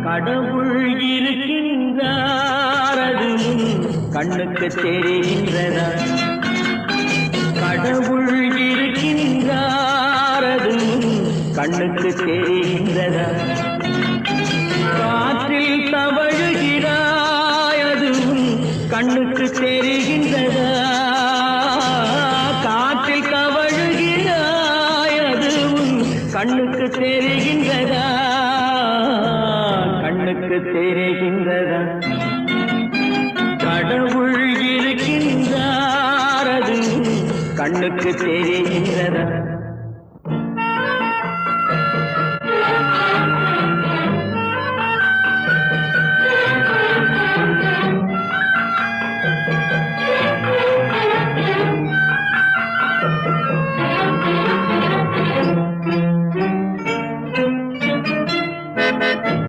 கடவுள் இருக்கின்றார் அது கண்ணுக்கு தெரிகின்றதா? கடவுள் இருக்கின்றார் அது கண்ணுக்கு தெரிகின்றதா? காற்றில் தவழுகிறாய் அது கண்ணுக்கு தெரிகின்றதா? காற்றில் தவழுகிறாய் அது கண்ணுக்கு தெரிகின்றதா? கண்ணுக்கு தெரிகின்றதா? கடவுள் இருக்கின்றார் அது கண்ணுக்கு தெரிகின்றதா?